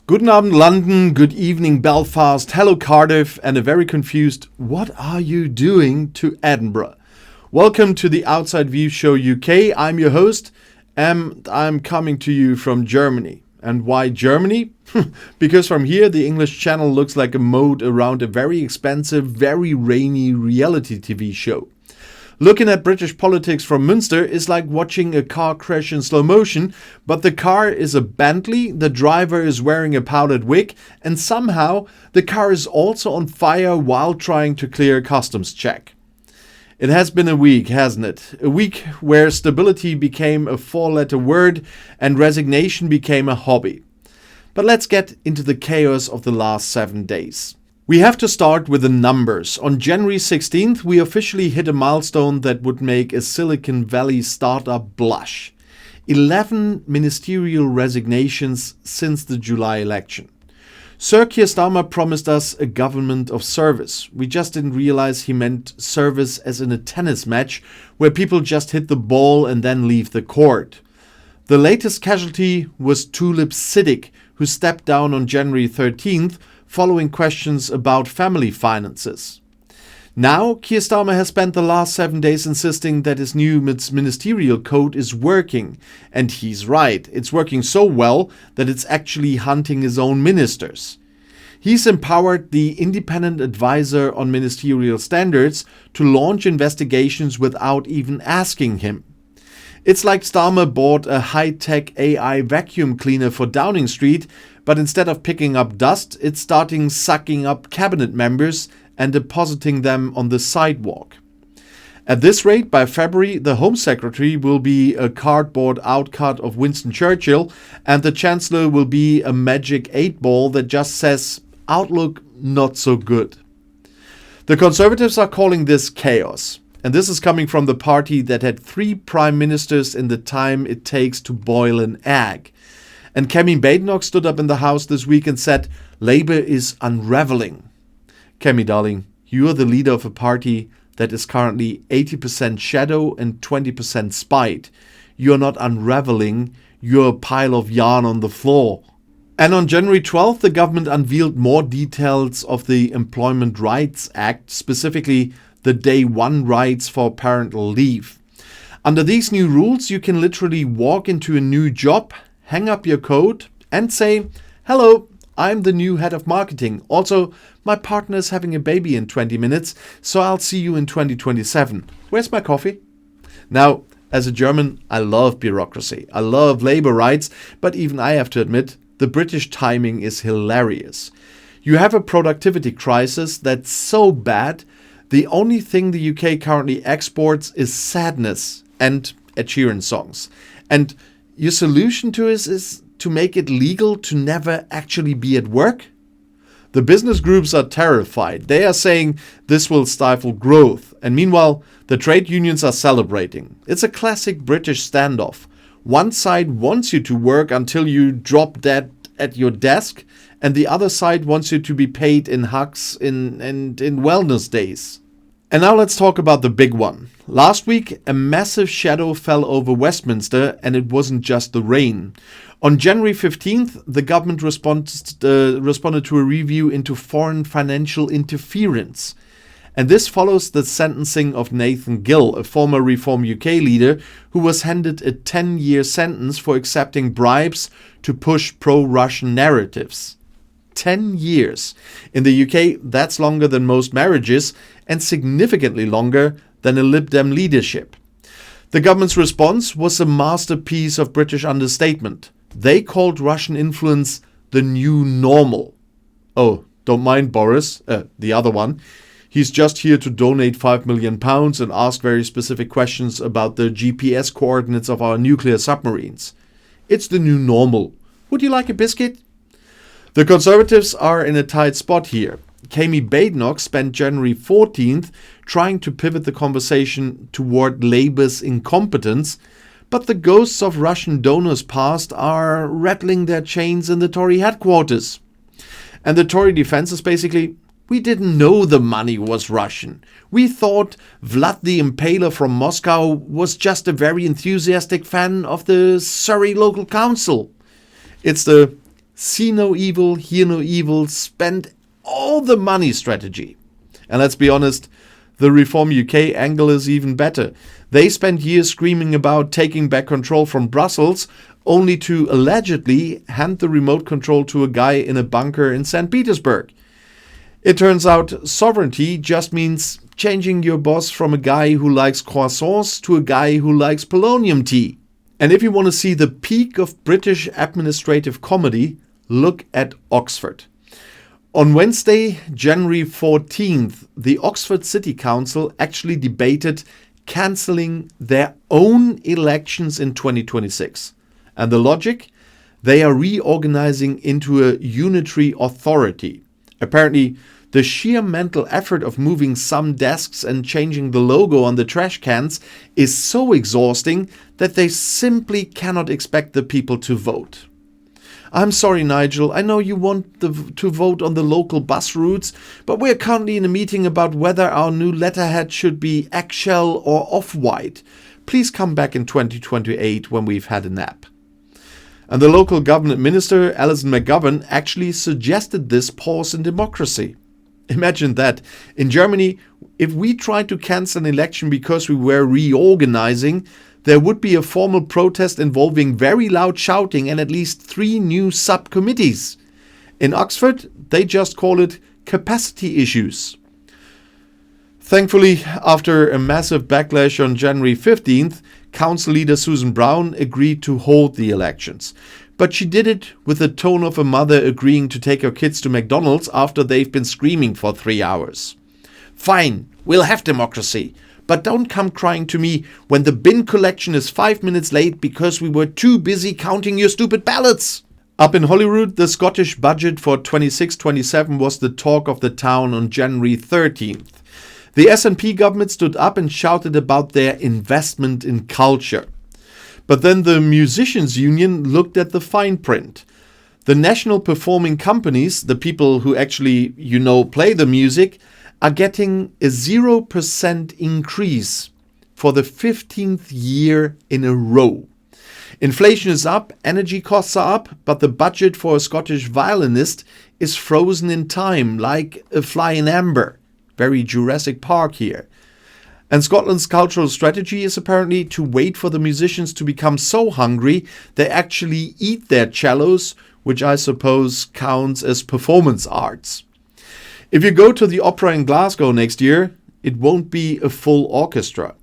Guten Abend, London. Good evening, Belfast. Hello, Cardiff. And a very confused, what are you doing to Edinburgh? Welcome to the Outside View Show UK. I'm your host, and I'm coming to you from Germany. And why Germany? Because from here, the English Channel looks like a moat around a very expensive, very rainy reality TV show. Looking at British politics from Münster is like watching a car crash in slow motion, but the car is a Bentley, the driver is wearing a powdered wig, and somehow the car is also on fire while trying to clear a customs check. It has been a week, hasn't it? A week where stability became a four-letter word and resignation became a hobby. But let's get into the chaos of the last 7 days. We have to start with the numbers. On January 16th, we officially hit a milestone that would make a Silicon Valley startup blush. 11 ministerial resignations since the July election. Sir Keir Starmer promised us a government of service. We just didn't realize he meant service as in a tennis match, where people just hit the ball and then leave the court. The latest casualty was Tulip Siddiq, who stepped down on January 13th, following questions about family finances. Now, Keir Starmer has spent the last 7 days insisting that his new ministerial code is working. And he's right, it's working so well that it's actually hunting his own ministers. He's empowered the independent advisor on ministerial standards to launch investigations without even asking him. It's like Starmer bought a high-tech AI vacuum cleaner for Downing Street, but instead of picking up dust, it's starting sucking up cabinet members and depositing them on the sidewalk. At this rate, by February, the Home Secretary will be a cardboard outcut of Winston Churchill, and the Chancellor will be a magic 8-ball that just says, "Outlook not so good." The Conservatives are calling this chaos. And this is coming from the party that had 3 prime ministers in the time it takes to boil an egg. And Kemi Badenoch stood up in the House this week and said, Labour is unravelling. Kemi, darling, you are the leader of a party that is currently 80% shadow and 20% spite. You are not unravelling, you're a pile of yarn on the floor. And on January 12th, the government unveiled more details of the Employment Rights Act, specifically the Day 1 rights for parental leave. Under these new rules, you can literally walk into a new job, hang up your coat and say, "Hello, I'm the new head of marketing. Also, my partner is having a baby in 20 minutes, so I'll see you in 2027. Where's my coffee?" Now, as a German, I love bureaucracy. I love labor rights, but even I have to admit, the British timing is hilarious. You have a productivity crisis that's so bad, the only thing the UK currently exports is sadness and Ed Sheeran songs. And your solution to this is to make it legal to never actually be at work? The business groups are terrified. They are saying this will stifle growth. And meanwhile, the trade unions are celebrating. It's a classic British standoff. One side wants you to work until you drop dead at your desk, and the other side wants you to be paid in hugs and in wellness days. And now let's talk about the big one. Last week, a massive shadow fell over Westminster, and it wasn't just the rain. On January 15th, the government responded to a review into foreign financial interference. And this follows the sentencing of Nathan Gill, a former Reform UK leader, who was handed a 10-year sentence for accepting bribes to push pro-Russian narratives. 10 years. In the UK, that's longer than most marriages and significantly longer than a Lib Dem leadership. The government's response was a masterpiece of British understatement. They called Russian influence the new normal. Oh, don't mind Boris, the other one. He's just here to donate £5 million and ask very specific questions about the GPS coordinates of our nuclear submarines. It's the new normal. Would you like a biscuit? The Conservatives are in a tight spot here. Kemi Badenoch spent January 14th trying to pivot the conversation toward Labour's incompetence, but the ghosts of Russian donors past are rattling their chains in the Tory headquarters. And the Tory defense is basically, we didn't know the money was Russian. We thought Vlad the Impaler from Moscow was just a very enthusiastic fan of the Surrey local council. It's the see no evil, hear no evil, spend all the money strategy. And let's be honest, the Reform UK angle is even better. They spent years screaming about taking back control from Brussels, only to allegedly hand the remote control to a guy in a bunker in St. Petersburg. It turns out sovereignty just means changing your boss from a guy who likes croissants to a guy who likes polonium tea. And if you want to see the peak of British administrative comedy, look at Oxford. On Wednesday, January 14th, the Oxford City Council actually debated cancelling their own elections in 2026. And the logic? They are reorganizing into a unitary authority. Apparently, the sheer mental effort of moving some desks and changing the logo on the trash cans is so exhausting that they simply cannot expect the people to vote. I'm sorry, Nigel, I know you want to vote on the local bus routes, but we're currently in a meeting about whether our new letterhead should be eggshell or off-white. Please come back in 2028 when we've had a nap. And the local government minister, Alison McGovern, actually suggested this pause in democracy. Imagine that. In Germany, if we tried to cancel an election because we were reorganizing, there would be a formal protest involving very loud shouting and at least 3 new subcommittees. In Oxford, they just call it capacity issues. Thankfully, after a massive backlash on January 15th, Council leader Susan Brown agreed to hold the elections. But she did it with the tone of a mother agreeing to take her kids to McDonald's after they've been screaming for 3 hours. Fine, we'll have democracy. But don't come crying to me when the bin collection is 5 minutes late because we were too busy counting your stupid ballots. Up in Holyrood, the Scottish budget for 26-27 was the talk of the town on January 13th. The SNP government stood up and shouted about their investment in culture. But then the Musicians' Union looked at the fine print. The national performing companies, the people who actually, play the music, are getting a 0% increase for the 15th year in a row. Inflation is up, energy costs are up, but the budget for a Scottish violinist is frozen in time, like a fly in amber. Very Jurassic Park here. And Scotland's cultural strategy is apparently to wait for the musicians to become so hungry they actually eat their cellos, which I suppose counts as performance arts. If you go to the opera in Glasgow next year, it won't be a full orchestra.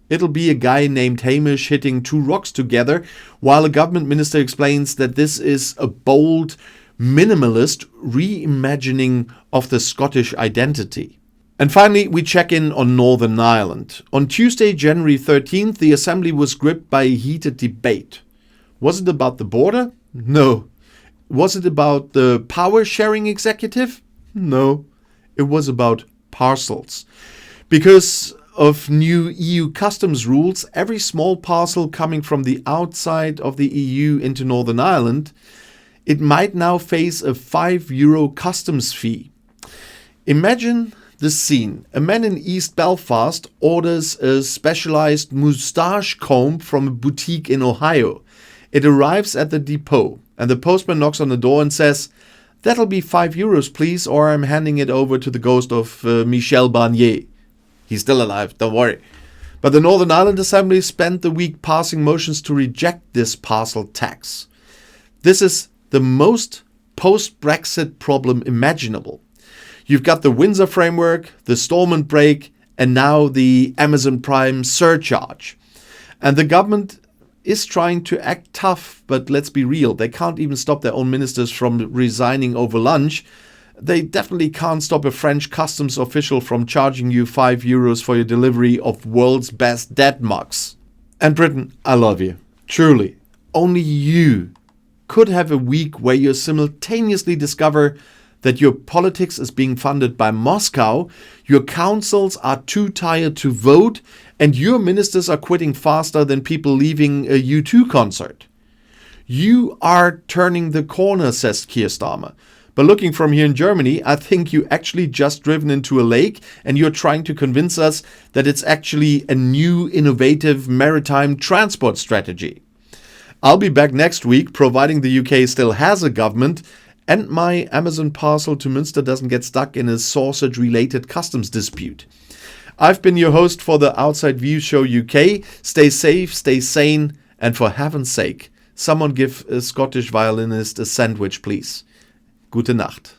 It'll be a guy named Hamish hitting 2 rocks together, while a government minister explains that this is a bold, minimalist reimagining of the Scottish identity. And finally, we check in on Northern Ireland. On Tuesday, January 13th, the Assembly was gripped by a heated debate. Was it about the border? No. Was it about the power-sharing executive? No. It was about parcels. Because of new EU customs rules, every small parcel coming from the outside of the EU into Northern Ireland, it might now face a €5 customs fee. Imagine the scene. A man in East Belfast orders a specialized moustache comb from a boutique in Ohio. It arrives at the depot, and the postman knocks on the door and says, "That'll be €5, please, or I'm handing it over to the ghost of Michel Barnier." He's still alive, don't worry. But the Northern Ireland Assembly spent the week passing motions to reject this parcel tax. This is the most post-Brexit problem imaginable. You've got the Windsor Framework, the Stormont Break, and now the Amazon Prime surcharge. And the government is trying to act tough, but let's be real, they can't even stop their own ministers from resigning over lunch. They definitely can't stop a French customs official from charging you €5 for your delivery of world's best dead mugs. And Britain, I love you. Truly. Only you could have a week where you simultaneously discover that your politics is being funded by Moscow, your councils are too tired to vote, and your ministers are quitting faster than people leaving a U2 concert. You are turning the corner, says Keir Starmer. But looking from here in Germany, I think you actually just driven into a lake and you're trying to convince us that it's actually a new innovative maritime transport strategy. I'll be back next week, providing the UK still has a government and my Amazon parcel to Münster doesn't get stuck in a sausage-related customs dispute. I've been your host for the Outside View Show UK. Stay safe, stay sane, and for heaven's sake, someone give a Scottish violinist a sandwich, please. Gute Nacht.